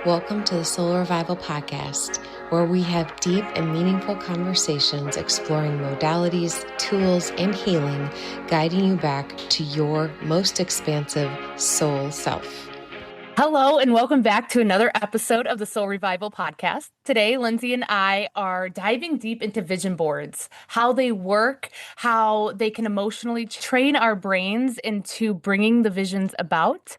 Welcome to the Soul Revival Podcast, where we have deep and meaningful conversations exploring modalities, tools, and healing, guiding you back to your most expansive soul self. Hello, and welcome back to another episode of the Soul Revival Podcast. Today, Lindsay and I are diving deep into vision boards, how they work, how they can emotionally train our brains into bringing the visions about,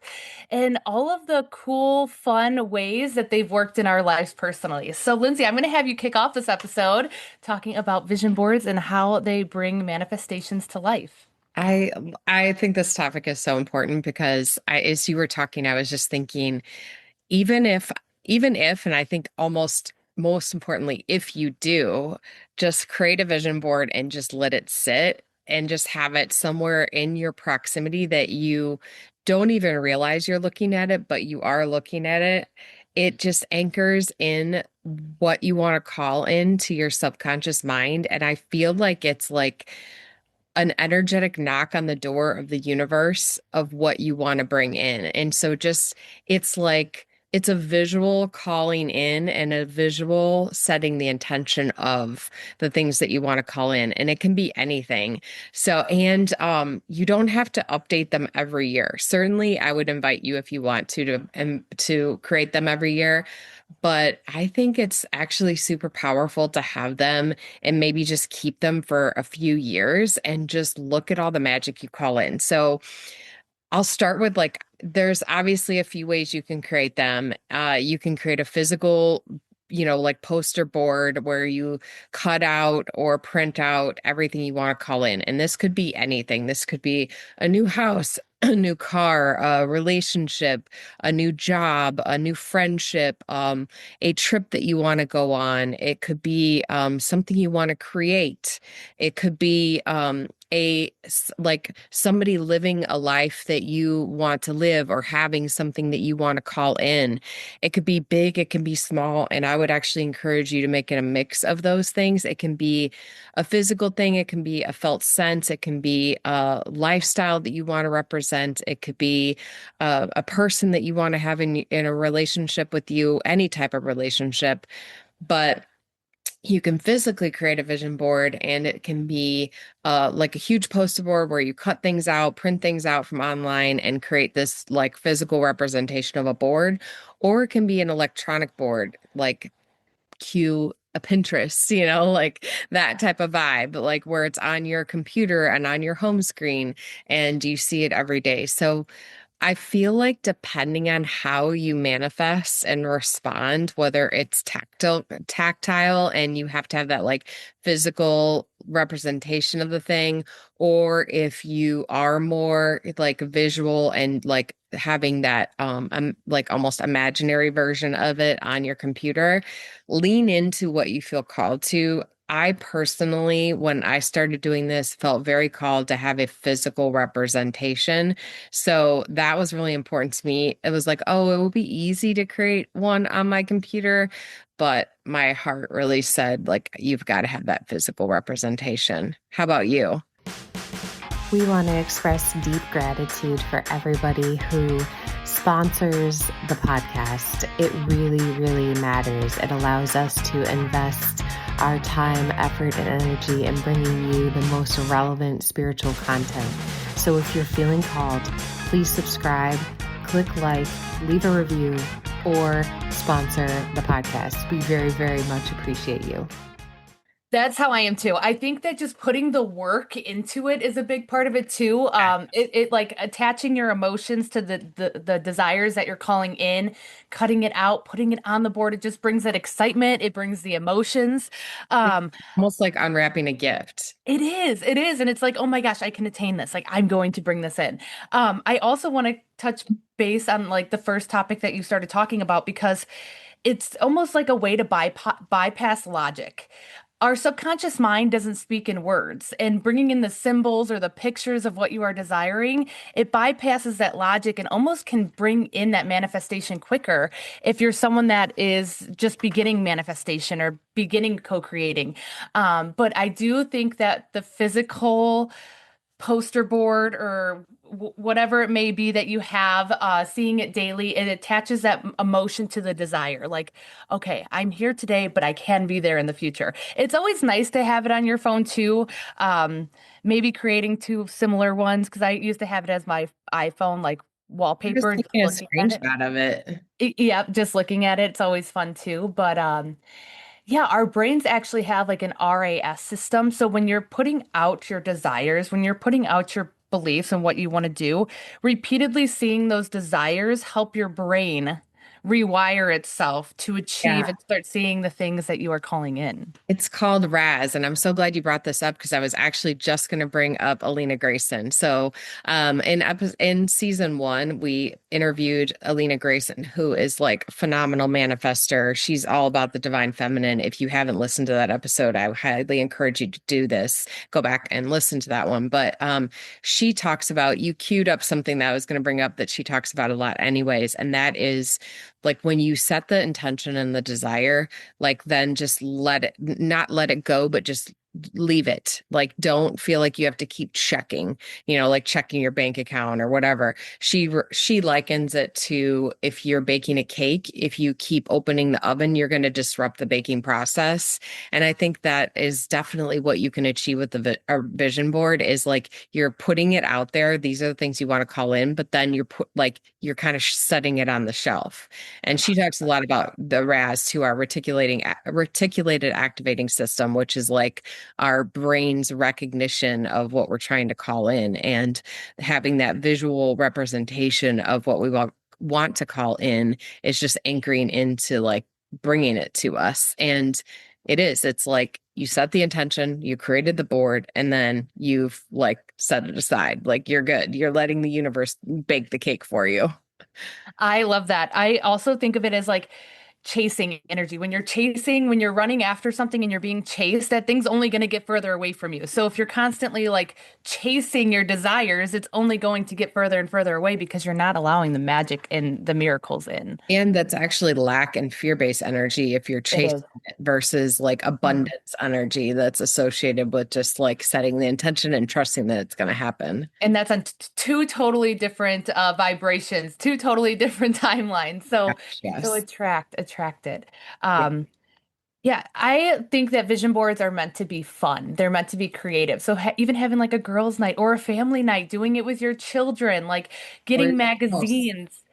and all of the cool, fun ways that they've worked in our lives personally. So, Lindsay, I'm going to have you kick off this episode talking about vision boards and how they bring manifestations to life. I I think this topic is so important because as you were talking, I was just thinking, even if, and I think almost most importantly, if you do, just create a vision board and just let it sit and just have it somewhere in your proximity that you don't even realize you're looking at it, but you are looking at it. It just anchors in what you want to call into your subconscious mind. And I feel like it's like an energetic knock on the door of the universe of what you want to bring in. And so just it's like it's a visual calling in and a visual setting the intention of the things that you want to call in. And it can be anything. So, and you don't have to update them every year. Certainly, I would invite you if you want to create them every year. But I think it's actually super powerful to have them and maybe just keep them for a few years and just look at all the magic you call in. So I'll start with like, there's obviously a few ways you can create them. You can create a physical, like poster board where you cut out or print out everything you want to call in. And this could be anything. This could be a new house, a new car, a relationship, a new job, a new friendship, a trip that you want to go on. It could be something you want to create. It could be like somebody living a life that you want to live or having something that you want to call in. It could be big, it can be small, and I would actually encourage you to make it a mix of those things. It can be a physical thing, it can be a felt sense, it can be a lifestyle that you want to represent, it could be a person that you want to have in a relationship with you, any type of relationship. But you can physically create a vision board, and it can be like a huge poster board where you cut things out, print things out from online and create this like physical representation of a board, or it can be an electronic board, like cue a Pinterest, like that type of vibe, like where it's on your computer and on your home screen and you see it every day. So I feel like depending on how you manifest and respond, whether it's tactile and you have to have that like physical representation of the thing, or if you are more like visual and like having that like almost imaginary version of it on your computer, lean into what you feel called to. I personally, when I started doing this, felt very called to have a physical representation. So that was really important to me. It was like, oh, it would be easy to create one on my computer, but my heart really said, like, you've got to have that physical representation. How about you? We want to express deep gratitude for everybody who sponsors the podcast. It really, really matters. It allows us to invest our time, effort, and energy in bringing you the most relevant spiritual content. So if you're feeling called, please subscribe, click like, leave a review, or sponsor the podcast. We very, very much appreciate you. That's how I am too. I think that just putting the work into it is a big part of it too. It like attaching your emotions to the desires that you're calling in, cutting it out, putting it on the board. It just brings that excitement. It brings the emotions. Almost like unwrapping a gift. It is, and it's like, oh my gosh, I can attain this. Like I'm going to bring this in. I also want to touch base on like the first topic that you started talking about because it's almost like a way to bypass logic. Our subconscious mind doesn't speak in words, and bringing in the symbols or the pictures of what you are desiring, it bypasses that logic and almost can bring in that manifestation quicker if you're someone that is just beginning manifestation or beginning co-creating. But I do think that the physical poster board or whatever it may be that you have, seeing it daily, it attaches that emotion to the desire. Like, okay, I'm here today, but I can be there in the future. It's always nice to have it on your phone too. Um, Maybe creating two similar ones because I used to have it as my iPhone, like I'm just wallpaper, just taking a looking at it. screenshot of it. Yep, just looking at it, it's always fun too. But yeah, our brains actually have like an RAS system. So when you're putting out your desires, when you're putting out your beliefs and what you want to do, repeatedly seeing those desires help your brain rewire itself to achieve Yeah. and start seeing the things that you are calling in. It's called Raz, and I'm so glad you brought this up because I was actually just going to bring up Alina Grayson. So, in season one, we interviewed Alina Grayson, who is like a phenomenal manifester. She's all about the divine feminine. If you haven't listened to that episode, I highly encourage you to do this. Go back and listen to that one. But she talks about, you queued up something that I was going to bring up that she talks about a lot, anyways, and that is like when you set the intention and the desire, like then just let it, not let it go, but just leave it. Like don't feel like you have to keep checking, like checking your bank account or whatever. She likens it to if you're baking a cake, if you keep opening the oven, you're going to disrupt the baking process. And I think that is definitely what you can achieve with a vision board is like you're putting it out there. These are the things you want to call in, but then you're kind of setting it on the shelf. And she talks a lot about the RAS to our reticulated activating system, which is like our brain's recognition of what we're trying to call in and having that visual representation of what we want to call in is just anchoring into like bringing it to us. And it's like you set the intention, you created the board, and then you've like set it aside. Like you're good. You're letting the universe bake the cake for you. I love that. I also think of it as like chasing energy. When you're chasing, when you're running after something and you're being chased, that thing's only going to get further away from you. So if you're constantly like chasing your desires, it's only going to get further and further away because you're not allowing the magic and the miracles in. And that's actually lack and fear-based energy if you're It chasing is. it versus like Mhm. abundance energy that's associated with just like setting the intention and trusting that it's going to happen. And that's on two totally different vibrations, two totally different timelines. Gosh, So yes. attract it. Yeah. Um, Yeah, I think that vision boards are meant to be fun. They're meant to be creative. So ha even having like a girls' night or a family night, doing it with your children, like Or getting else. magazines.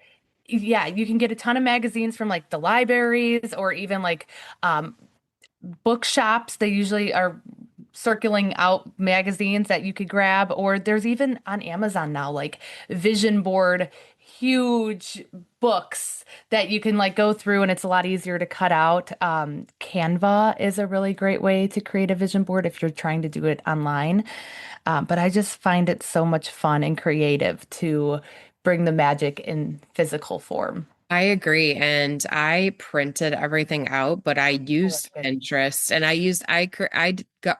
Yeah, you can get a ton of magazines from like the libraries or even like um, bookshops. They usually are circling out magazines that you could grab, or there's even on Amazon now, like vision board, huge books that you can like go through and it's a lot easier to cut out. Canva is a really great way to create a vision board if you're trying to do it online. But I just find it so much fun and creative to bring the magic in physical form. I agree. And I printed everything out, but I Oh, that's used good. Pinterest and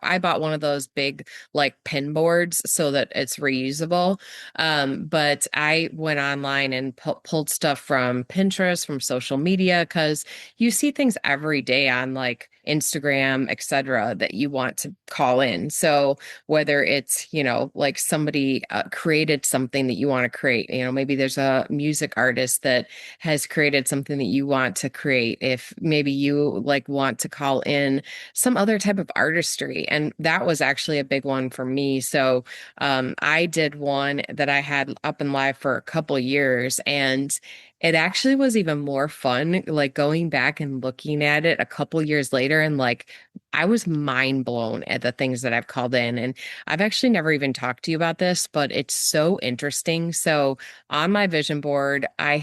I bought one of those big like pin boards so that it's reusable. But I went online and pulled stuff from Pinterest, from social media, because you see things every day on like Instagram, etc., that you want to call in. So whether it's, like somebody created something that you want to create, maybe there's a music artist that has created something that you want to create. If maybe you like want to call in some other type of artistry. And that was actually a big one for me. So I did one that I had up and live for a couple years and it actually was even more fun, like going back and looking at it a couple years later and like I was mind blown at the things that I've called in. And I've actually never even talked to you about this, but it's so interesting. So on my vision board, I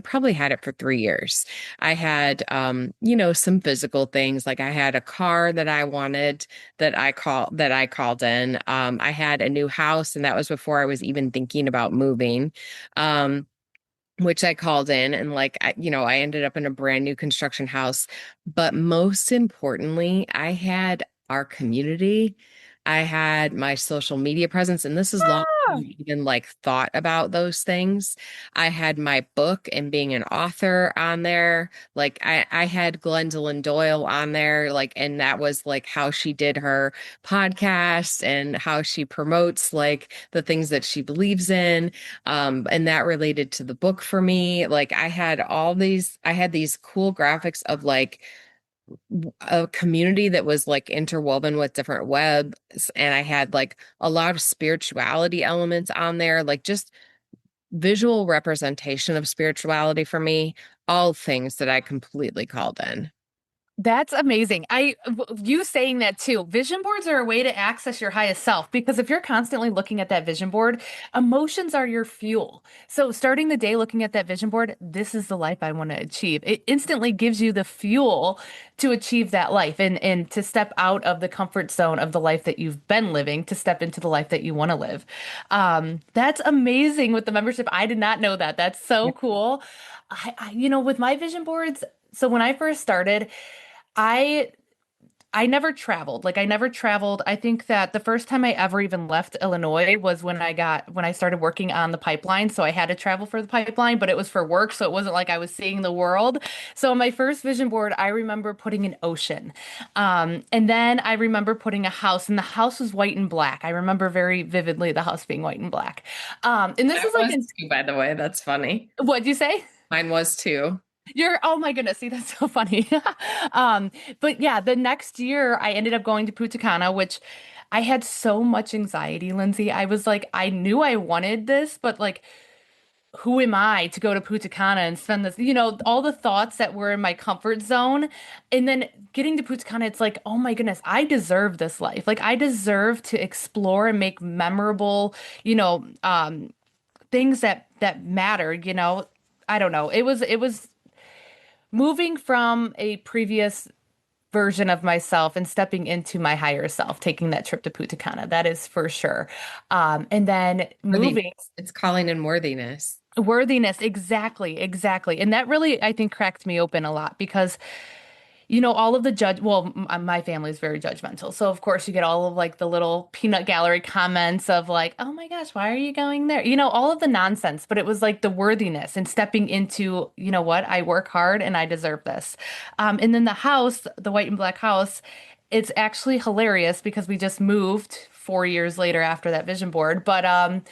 probably had it for 3 years. I had some physical things. Like I had a car that I wanted that I called in. I had a new house, and that was before I was even thinking about moving. Um, which I called in and I ended up in a brand new construction house. But most importantly, I had our community. I had my social media presence, and this is long Ah, before I even like thought about those things. I had my book and being an author on there. Like I had Gwendolyn Doyle on there, like, and that was like how she did her podcast and how she promotes like the things that she believes in. And that related to the book for me. Like I had these cool graphics of like a community that was like interwoven with different webs, and I had like a lot of spirituality elements on there, like just visual representation of spirituality for me, all things that I completely called in. that's amazing. You saying that too. Vision boards are a way to access your highest self because if you're constantly looking at that vision board, emotions are your fuel. So starting the day looking at that vision board, this is the life I want to achieve. It instantly gives you the fuel to achieve that life and to step out of the comfort zone of the life that you've been living to step into the life that you want to live. That's amazing with the membership. I did not know that. That's so cool. With my vision boards, so when I first started, I I never traveled. Like I never traveled. I think that the first time I ever even left Illinois was when I started working on the pipeline. So I had to travel for the pipeline, but it was for work, so it wasn't like I was seeing the world. So on my first vision board, I remember putting an ocean. And then I remember putting a house, and the house was white and black. I remember very vividly the house being white and black. And this That was like was in, too, by the way. That's funny. what'd you say? Mine was too. Oh my goodness, see, that's so funny. Um, but yeah, the next year I ended up going to Punta Cana, which I had so much anxiety, Lindsay. I was like, I knew I wanted this, but like, who am I to go to Punta Cana and spend this, all the thoughts that were in my comfort zone. And then getting to Punta Cana, it's like, oh my goodness, I deserve this life. Like I deserve to explore and make memorable, things that matter, I don't know. It was moving from a previous version of myself and stepping into my higher self, taking that trip to Punta Cana. That is for sure. And then Worthiness. moving It's calling in worthiness. worthiness, exactly, exactly. And that really, I think, cracked me open a lot because all of the my family is very judgmental. So of course you get all of like the little peanut gallery comments of like, oh my gosh, why are you going there? All of the nonsense, but it was like the worthiness and stepping into, you know what, I work hard and I deserve this. And then the house, the white and black house, it's actually hilarious because we just moved 4 years later after that vision board. But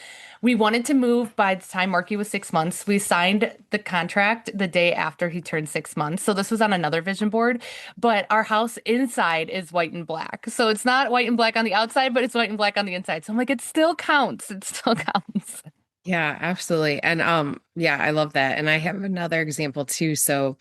we wanted to move by the time Marky was 6 months. We signed the contract the day after he turned 6 months. So this was on another vision board, but our house inside is white and black. So it's not white and black on the outside, but it's white and black on the inside. So I'm like, it still counts. It still counts. Yeah, absolutely. And yeah, I love that. And I have another example too. So,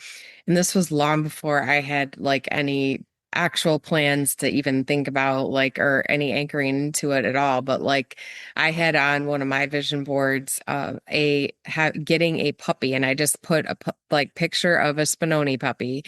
and this was long before I had like any actual plans to even think about like or any anchoring into it at all, but like I had on one of my vision boards getting a puppy, and I just put a like picture of a Spinoni puppy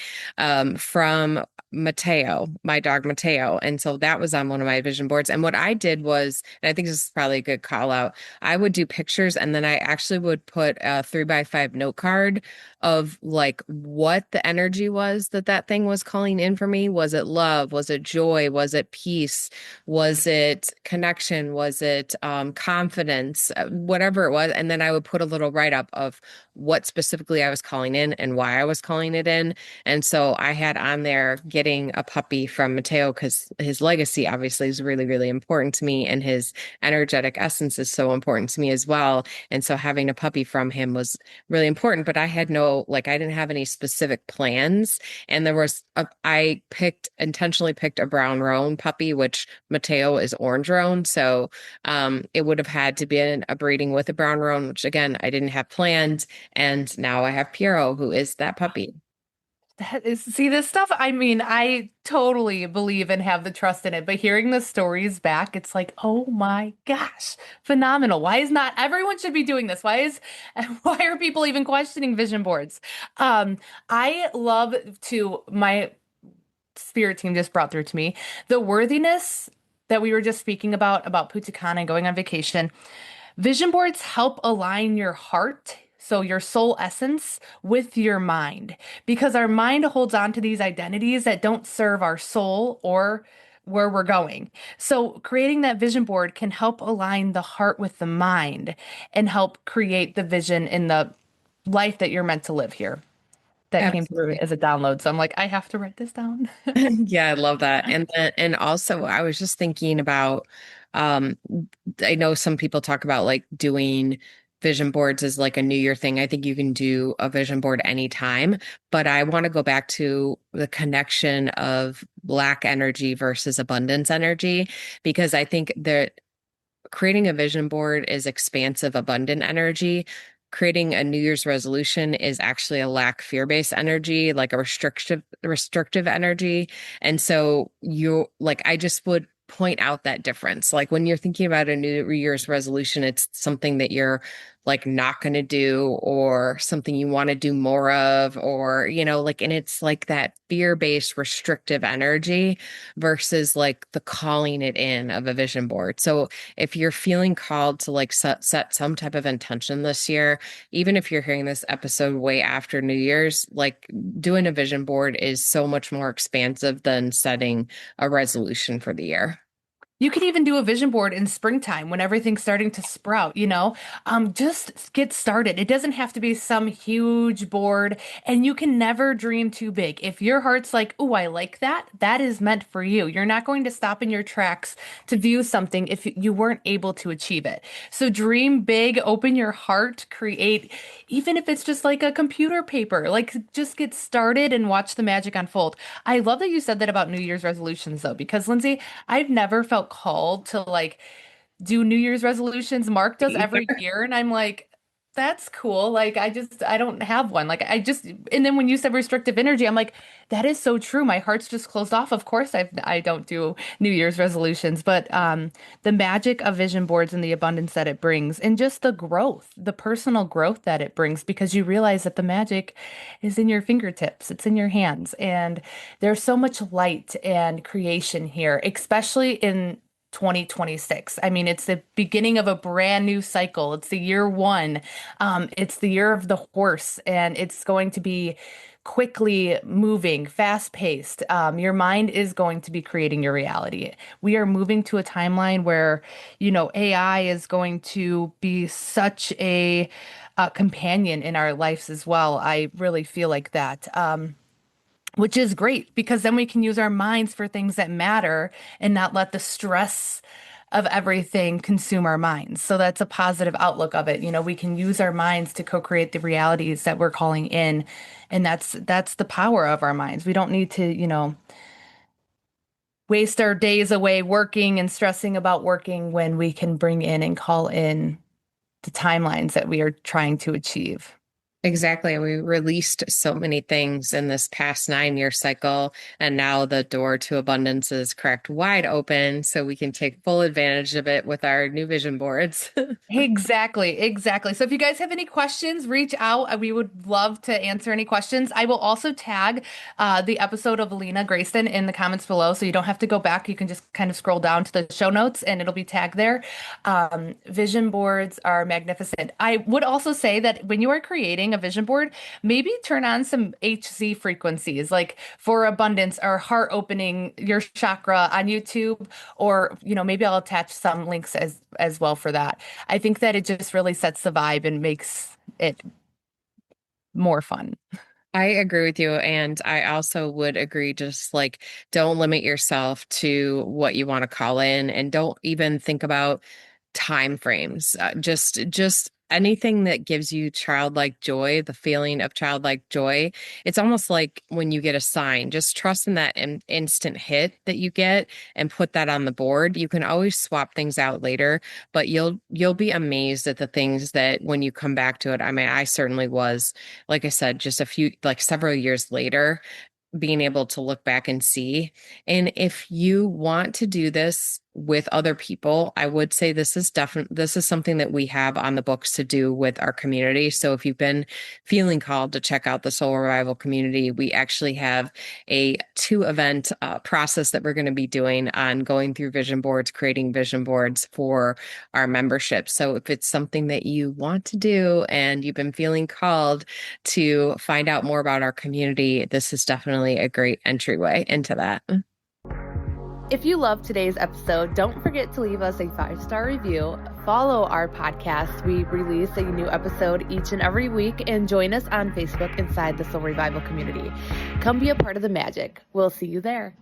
from Mateo, my dog Mateo. And so that was on one of my vision boards. And what I did was, and I think this is probably a good call out, I would do pictures, and then I actually would put a 3x5 note card of like what the energy was that that thing was calling in for me. Was it love? Was it joy? Was it peace? Was it connection? Was it confidence? Whatever it was. And then I would put a little write up of what specifically I was calling in and why I was calling it in. And so I had on there getting a puppy from Mateo because his legacy obviously is really, really important to me, and his energetic essence is so important to me as well. And so having a puppy from him was really important, but I had I didn't have any specific plans. And I intentionally picked a brown roan puppy, which Mateo is orange roan. So it would have had to be a breeding with a brown roan, which again, I didn't have planned. And now I have Piero, who is that puppy. See this stuff. I mean, I totally believe and have the trust in it, but hearing the stories back, it's like, oh my gosh, phenomenal. Why is not everyone should be doing this? Why are people even questioning vision boards? I love to my spirit team just brought through to me the worthiness that we were just speaking about Punta Cana and going on vacation. Vision boards help align your heart, so your soul essence, with your mind, because our mind holds on to these identities that don't serve our soul or where we're going. So creating that vision board can help align the heart with the mind and help create the vision in the life that you're meant to live here. That came through Absolutely. as a download. So I'm like, I have to write this down. Yeah, I love that. And also I was just thinking about um I know some people talk about like doing vision boards as like a New Year thing. I think you can do a vision board anytime, but I want to go back to the connection of lack energy versus abundance energy because I think that creating a vision board is expansive, abundant energy. Creating a New Year's resolution is actually a lack fear-based energy, like a restrictive energy. And so you like I just would point out that difference. Like when you're thinking about a New Year's resolution, it's something that you're like not going to do or something you want to do more of or like and it's like that fear-based restrictive energy versus like the calling it in of a vision board. So if you're feeling called to like set some type of intention this year, even if you're hearing this episode way after New Year's, like doing a vision board is so much more expansive than setting a resolution for the year. You could even do a vision board in springtime when everything's starting to sprout, you know? Just get started. It doesn't have to be some huge board, and you can never dream too big. If your heart's like, "Oh, I like that," that is meant for you. You're not going to stop in your tracks to view something if you weren't able to achieve it. So dream big, open your heart, create, even if it's just like a computer paper, like just get started and watch the magic unfold. I love that you said that about New Year's resolutions, though, because Lindsay, I've never felt called to like do New Year's resolutions. Mark does every Either. year, and I'm like, that's cool. Like, I don't have one. Like, and then when you said restrictive energy, I'm like, that is so true. My heart's just closed off. Of course, I don't do New Year's resolutions, but the magic of vision boards and the abundance that it brings, and just the growth, the personal growth that it brings, because you realize that the magic is in your fingertips, it's in your hands, and there's so much light and creation here, especially in 2026. I mean, it's the beginning of a brand new cycle. It's the year one. It's the year of the horse, and it's going to be quickly moving, fast paced. Your mind is going to be creating your reality. We are moving to a timeline where, AI is going to be such a companion in our lives as well. I really feel like that. Which is great because then we can use our minds for things that matter and not let the stress of everything consume our minds. So that's a positive outlook of it. We can use our minds to co-create the realities that we're calling in, and that's the power of our minds. We don't need to, waste our days away working and stressing about working when we can bring in and call in the timelines that we are trying to achieve. Exactly. We released so many things in this past 9 year cycle, and now the door to abundance is cracked wide open so we can take full advantage of it with our new vision boards. Exactly, exactly. So if you guys have any questions, reach out. We would love to answer any questions. I will also tag the episode of Alina Grayston in the comments below, so you don't have to go back. You can just kind of scroll down to the show notes and it'll be tagged there. Vision boards are magnificent. I would also say that when you are creating a vision board, maybe turn on some HZ frequencies, like for abundance or heart opening your chakra on YouTube, or maybe I'll attach some links as well for that. I think that it just really sets the vibe and makes it more fun. I agree with you. And I also would agree, just like don't limit yourself to what you want to call in and don't even think about time frames. Just anything that gives you childlike joy, the feeling of childlike joy. It's almost like when you get a sign, just trust in that instant hit that you get and put that on the board. You can always swap things out later, but you'll be amazed at the things that when you come back to it. I mean, I certainly was, like I said, just a few like several years later being able to look back and see. And if you want to do this with other people, I would say this is something that we have on the books to do with our community. So if you've been feeling called to check out the Soul Revival community, we actually have a 2 event process that we're going to be doing on going through vision boards, creating vision boards for our membership. So if it's something that you want to do and you've been feeling called to find out more about our community, this is definitely a great entryway into that. If you loved today's episode, don't forget to leave us a 5-star review. Follow our podcast. We release a new episode each and every week, and join us on Facebook inside the Soul Revival community. Come be a part of the magic. We'll see you there.